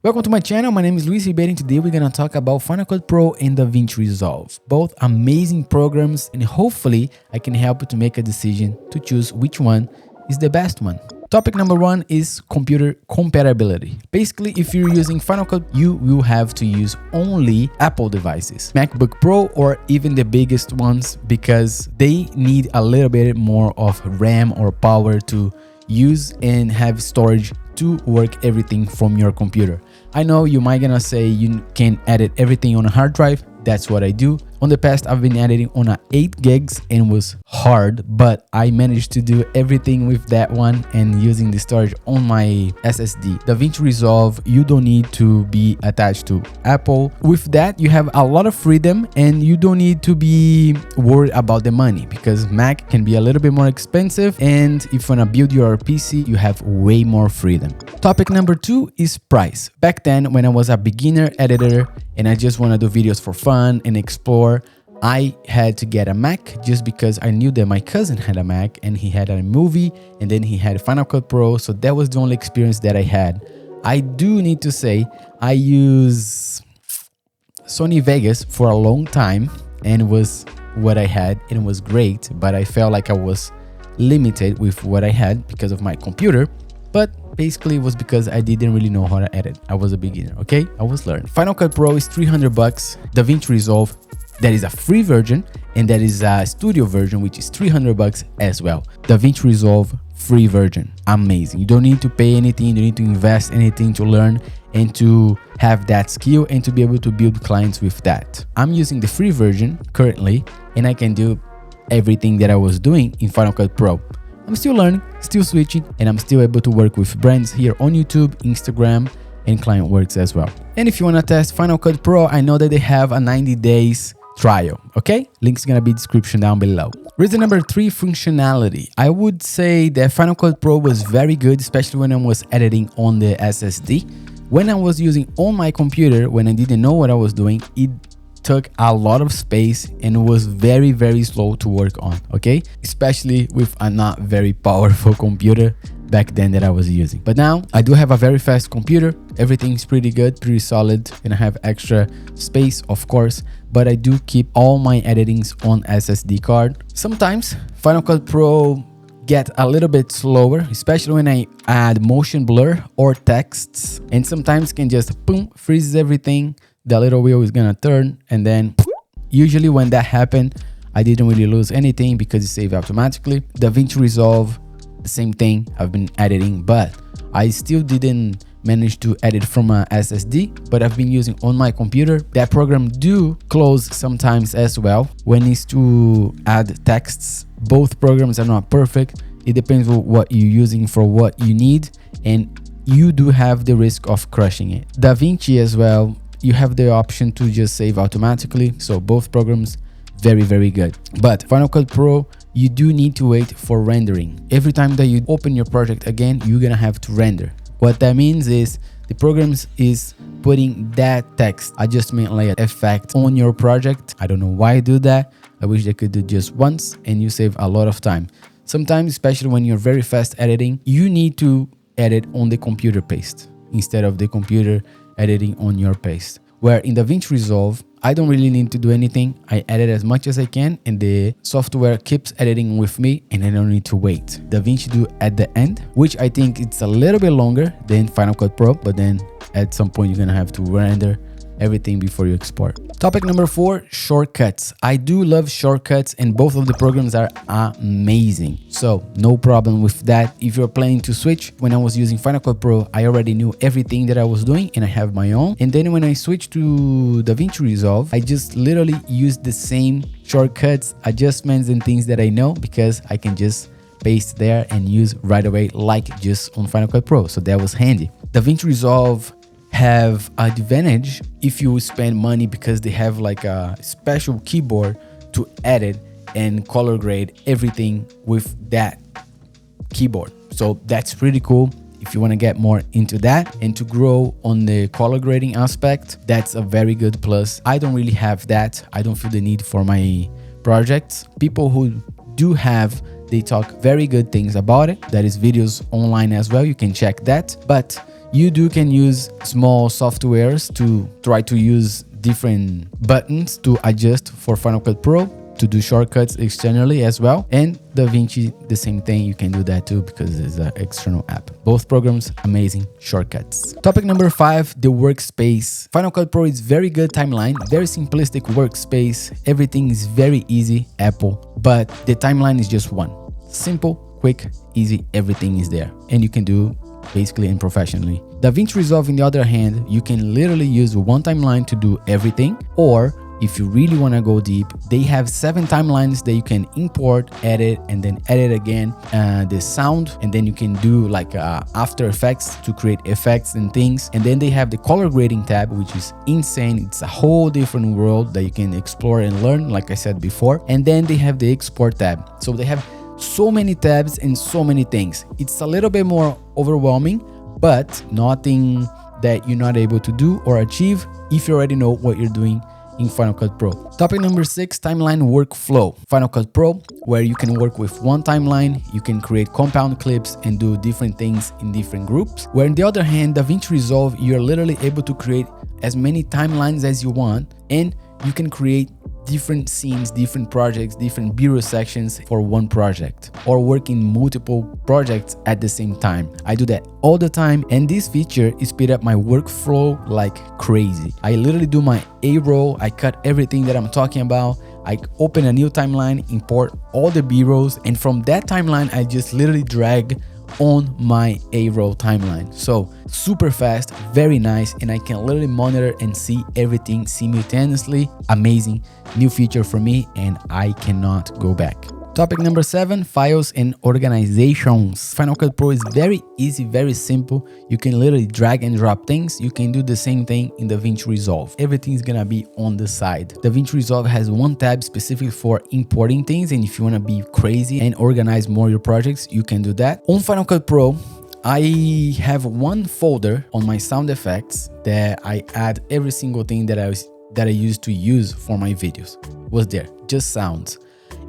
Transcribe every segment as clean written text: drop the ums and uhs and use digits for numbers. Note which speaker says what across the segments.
Speaker 1: Welcome to my channel. My name is Luiz Ribeiro and today we're going to talk about Final Cut Pro and DaVinci Resolve. Both amazing programs, and hopefully I can help you to make a decision to choose which one is the best one. Topic number one is computer compatibility. Basically, if you're using Final Cut, you will have to use only Apple devices, MacBook Pro or even the biggest ones, because they need a little bit more of RAM or power to use and have storage to work everything from your computer. I know you might gonna say you can edit everything on a hard drive. That's what I do. On the past, I've been editing on a 8 gigs and it was hard, but I managed to do everything with that one and using the storage on my SSD. DaVinci Resolve, you don't need to be attached to Apple. With that, you have a lot of freedom and you don't need to be worried about the money, because Mac can be a little bit more expensive, and if you wanna build your PC, you have way more freedom. Topic number two is price. Back then, when I was a beginner editor and I just wanna do videos for fun and explore, I had to get a Mac just because I knew that my cousin had a Mac and he had a movie and then he had Final Cut Pro, so that was the only experience that I had. I do need to say I used Sony Vegas for a long time and it was what I had and it was great, but I felt like I was limited with what I had because of my computer. But basically it was because I didn't really know how to edit. I was a beginner, okay? I was learning. Final Cut Pro is $300. DaVinci Resolve, that is a free version, and that is a studio version, which is $300 as well. DaVinci Resolve free version, amazing. You don't need to pay anything, you don't need to invest anything to learn and to have that skill and to be able to build clients with that. I'm using the free version currently, and I can do everything that I was doing in Final Cut Pro. I'm still learning, still switching, and I'm still able to work with brands here on YouTube, Instagram, and client works as well. And if you want to test Final Cut Pro, I know that they have a 90 days trial, okay? Link's gonna be description down below. Reason number three, functionality. I would say that Final Cut Pro was very good, especially when I was editing on the SSD. When I was using on my computer, when I didn't know what I was doing, it took a lot of space and it was very, very slow to work on, okay? Especially with a not very powerful computer back then that I was using. But now I do have a very fast computer. Everything's pretty good, pretty solid, and I have extra space, of course, but I do keep all my editings on SSD card. Sometimes Final Cut Pro get a little bit slower, especially when I add motion blur or texts, and sometimes can just boom, freezes everything. The little wheel is gonna turn, and then usually when that happened, I didn't really lose anything because it saved automatically. DaVinci Resolve, the same thing. I've been editing, but I still didn't manage to edit from a SSD, but I've been using on my computer. That program do close sometimes as well when it's to add texts. Both programs are not perfect. It depends on what you're using for what you need, and you do have the risk of crushing it. DaVinci as well, you have the option to just save automatically. So both programs, very, very good. But Final Cut Pro, you do need to wait for rendering. Every time that you open your project again, you're gonna have to render. What that means is the programs is putting that text adjustment layer effect on your project. I don't know why I do that. I wish they could do just once and you save a lot of time. Sometimes, especially when you're very fast editing, you need to edit on the computer paste instead of the computer editing on your paste. Where in DaVinci Resolve, I don't really need to do anything. I edit as much as I can and the software keeps editing with me and I don't need to wait. DaVinci do at the end, which I think it's a little bit longer than Final Cut Pro, but then at some point you're gonna have to render everything before you export. Topic number four, shortcuts. I do love shortcuts and both of the programs are amazing. So no problem with that. If you're planning to switch, when I was using Final Cut Pro, I already knew everything that I was doing and I have my own. And then when I switched to DaVinci Resolve, I just literally used the same shortcuts, adjustments and things that I know, because I can just paste there and use right away like just on Final Cut Pro. So that was handy. DaVinci Resolve have advantage if you spend money because they have like a special keyboard to edit and color grade everything with that keyboard. So that's pretty cool. If you want to get more into that and to grow on the color grading aspect, that's a very good plus. I don't really have that. I don't feel the need for my projects. People who do have, they talk very good things about it. That is videos online as well. You can check that. But You can use small softwares to try to use different buttons to adjust for Final Cut Pro, to do shortcuts externally as well. And DaVinci, the same thing, you can do that too because it's an external app. Both programs, amazing shortcuts. Topic number 5, the workspace. Final Cut Pro is very good timeline, very simplistic workspace. Everything is very easy, Apple, but the timeline is just one. Simple, quick, easy, everything is there. And you can do basically and professionally. DaVinci Resolve, on the other hand, you can literally use one timeline to do everything, or if you really want to go deep, they have 7 timelines that you can import, edit, and then edit again the sound, and then you can do like After Effects to create effects and things. And then they have the color grading tab, which is insane. It's a whole different world that you can explore and learn, like I said before. And then they have the export tab. So they have so many tabs and so many things. It's a little bit more overwhelming, but nothing that you're not able to do or achieve if you already know what you're doing in Final Cut Pro. Topic number 6, timeline workflow. Final Cut Pro, where you can work with one timeline, you can create compound clips and do different things in different groups. Where on the other hand, DaVinci Resolve, you're literally able to create as many timelines as you want, and you can create different scenes, different projects, different bureau sections for one project, or work in multiple projects at the same time. I do that all the time, and this feature is speed up my workflow like crazy. I literally do my A roll, I cut everything that I'm talking about, I open a new timeline, import all the B-rolls, and from that timeline, I just literally drag on my A-roll timeline. So super fast, very nice, and I can literally monitor and see everything simultaneously. Amazing new feature for me, and I cannot go back. Topic number 7, files and organizations. Final Cut Pro is very easy, very simple. You can literally drag and drop things. You can do the same thing in DaVinci Resolve. Everything's gonna be on the side. DaVinci Resolve has one tab specifically for importing things, and if you wanna be crazy and organize more your projects, you can do that. On Final Cut Pro, I have one folder on my sound effects that I add every single thing that I used to use for my videos. Was there, just sounds.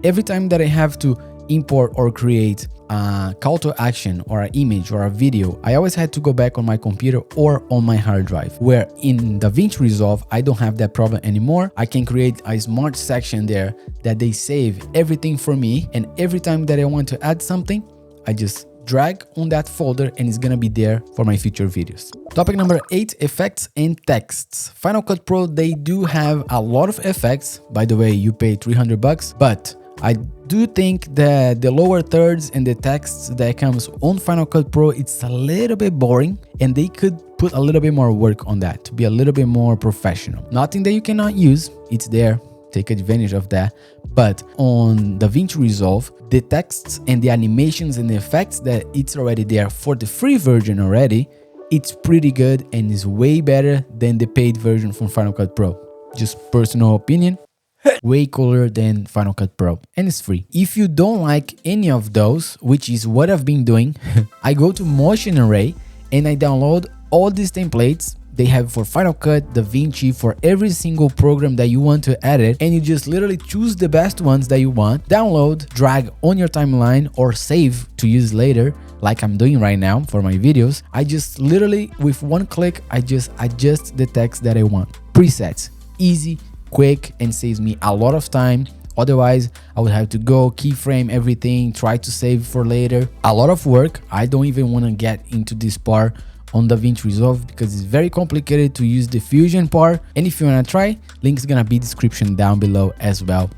Speaker 1: Every time that I have to import or create a call to action or an image or a video, I always had to go back on my computer or on my hard drive. Where in DaVinci Resolve, I don't have that problem anymore. I can create a smart section there that they save everything for me, and every time that I want to add something, I just drag on that folder and it's gonna be there for my future videos. Topic number 8, effects and texts. Final Cut Pro, they do have a lot of effects. By the way, you pay $300, but I do think that the lower thirds and the texts that comes on Final Cut Pro, it's a little bit boring, and they could put a little bit more work on that to be a little bit more professional. Nothing that you cannot use, it's there. Take advantage of that. But on DaVinci Resolve, the texts and the animations and the effects that it's already there for the free version already, it's pretty good and is way better than the paid version from Final Cut Pro. Just personal opinion. Way cooler than Final Cut Pro, and it's free. If you don't like any of those, which is what I've been doing, I go to Motion Array and I download all these templates they have for Final Cut, DaVinci, for every single program that you want to edit, and you just literally choose the best ones that you want, download, drag on your timeline, or save to use later, like I'm doing right now for my videos. I just literally, with one click, I just adjust the text that I want. Presets, easy, quick, and saves me a lot of time. Otherwise, I would have to go keyframe everything, try to save for later. A lot of work. I don't even want to get into this part on DaVinci Resolve because it's very complicated to use the Fusion part. And if you want to try, link is gonna be description down below as well.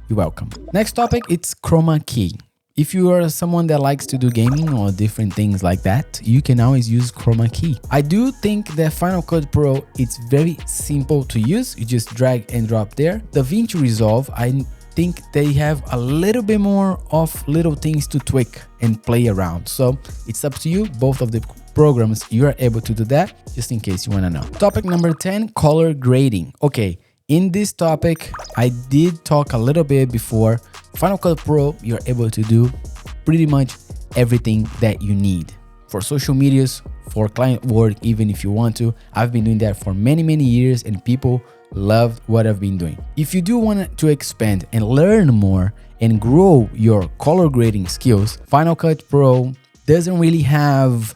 Speaker 1: You're welcome. Next topic, it's CHROMA key. If you are someone that likes to do gaming or different things like that, you can always use CHROMA key. I do think that Final Cut Pro, it's very simple to use. You just drag and drop there. DaVinci Resolve, I think they have a little bit more of little things to tweak and play around. So it's up to you. Both of the programs, you are able to do that, just in case you want to know. Topic number 10, color grading. Okay, in this topic, I did talk a little bit before. Final Cut Pro, you're able to do pretty much everything that you need for social medias, for client work, even if you want to. I've been doing that for many years, and people love what I've been doing. If you do want to expand and learn more and grow your color grading skills, Final Cut Pro doesn't really have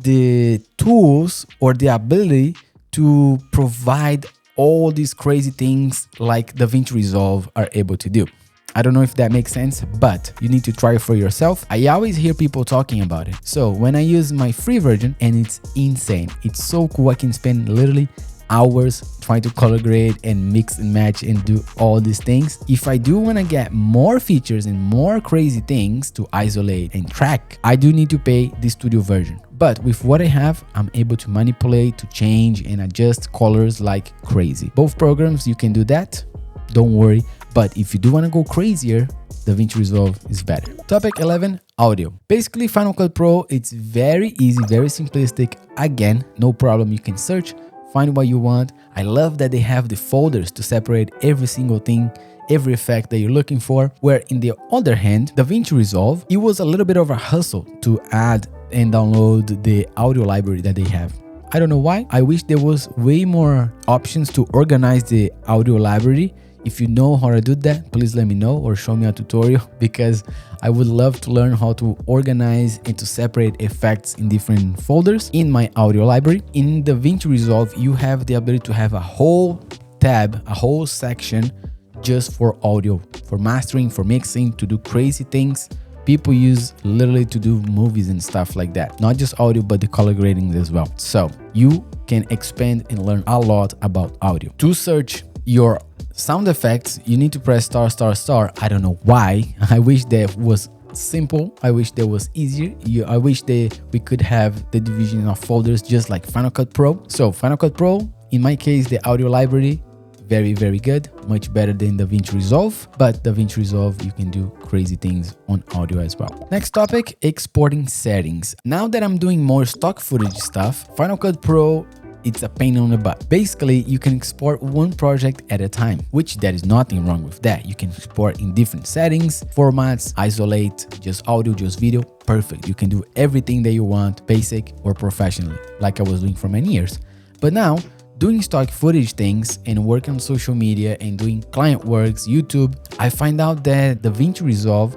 Speaker 1: the tools or the ability to provide all these crazy things like DaVinci Resolve are able to do. I don't know if that makes sense, but you need to try it for yourself. I always hear people talking about it. So when I use my free version, and it's insane. It's so cool. I can spend literally hours trying to color grade and mix and match and do all these things. If I do want to get more features and more crazy things to isolate and track, I do need to pay the studio version. But with what I have, I'm able to manipulate, to change and adjust colors like crazy. Both programs, you can do that. Don't worry. But if you do want to go crazier, DaVinci Resolve is better. Topic 11, audio. Basically, Final Cut Pro, it's very easy, very simplistic. Again, no problem. You can search, find what you want. I love that they have the folders to separate every single thing, every effect that you're looking for. Where in the other hand, DaVinci Resolve, it was a little bit of a hustle to add and download the audio library that they have. I don't know why. I wish there was way more options to organize the audio library. If you know how to do that, please let me know or show me a tutorial, because I would love to learn how to organize and to separate effects in different folders in my audio library. In DaVinci Resolve, you have the ability to have a whole tab, a whole section just for audio, for mastering, for mixing, to do crazy things. People use literally to do movies and stuff like that. Not just audio, but the color grading as well. So you can expand and learn a lot about audio. To search your sound effects, you need to press star, star, star. I don't know why. I wish that was simple. I wish that was easier. I wish that we could have the division of folders just like Final Cut Pro. So Final Cut Pro, in my case, the audio library, very, very good. Much better than DaVinci Resolve. But DaVinci Resolve, you can do crazy things on audio as well. Next topic, exporting settings. Now that I'm doing more stock footage stuff, Final Cut Pro, it's a pain on the butt. Basically, you can export one project at a time, which there is nothing wrong with that. You can export in different settings, formats, isolate, just audio, just video, perfect. You can do everything that you want, basic or professionally, like I was doing for many years. But now, doing stock footage things and working on social media and doing client works, YouTube, I find out that DaVinci Resolve,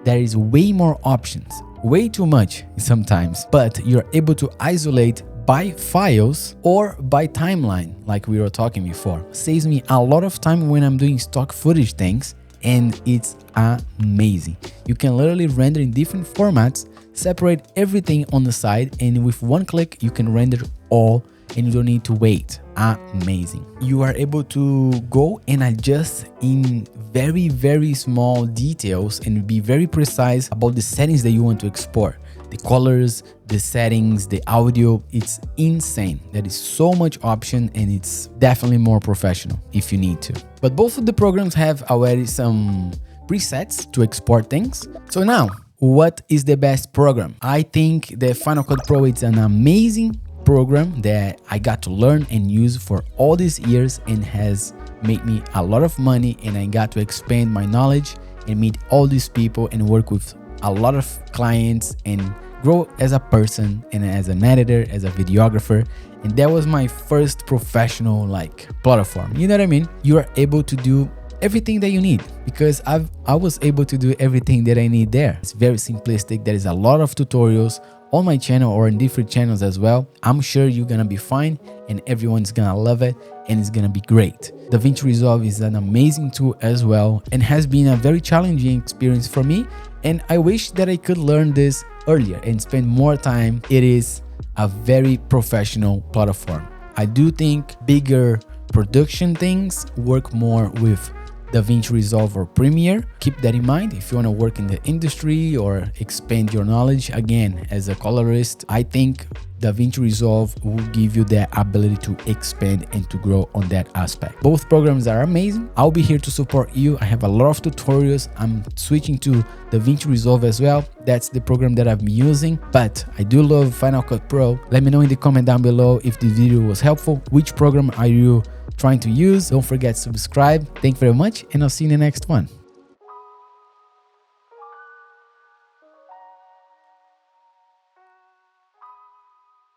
Speaker 1: there is way more options, way too much sometimes, but you're able to isolate by files or by timeline, like we were talking before. Saves me a lot of time when I'm doing stock footage things, and it's amazing. You can literally render in different formats, separate everything on the side, and with one click, you can render all and you don't need to wait. Amazing. You are able to go and adjust in very, very small details and be very precise about the settings that you want to export. The colors, the settings, the audio, it's insane. There is so much option and it's definitely more professional if you need to. But both of the programs have already some presets to export things. So now, what is the best program? I think the Final Cut Pro is an amazing program that I got to learn and use for all these years and has made me a lot of money, and I got to expand my knowledge and meet all these people and work with a lot of clients and grow as a person and as an editor, as a videographer. And that was my first professional platform. You know what I mean? You are able to do everything that you need, because I was able to do everything that I need there. It's very simplistic. There is a lot of tutorials on my channel or in different channels as well. I'm sure you're gonna be fine and everyone's gonna love it and it's gonna be great. DaVinci Resolve is an amazing tool as well and has been a very challenging experience for me, and I wish that I could learn this earlier and spend more time. It is a very professional platform. I do think bigger production things work more with DaVinci Resolve or Premiere. Keep that in mind if you want to work in the industry or expand your knowledge. Again, as a colorist, I think DaVinci Resolve will give you the ability to expand and to grow on that aspect. Both programs are amazing. I'll be here to support you. I have a lot of tutorials. I'm switching to DaVinci Resolve as well. That's the program that I've been using, but I do love Final Cut Pro. Let me know in the comment down below if this video was helpful. Which program are you trying to use? Don't forget to subscribe. Thank you very much, and I'll see you in the next one.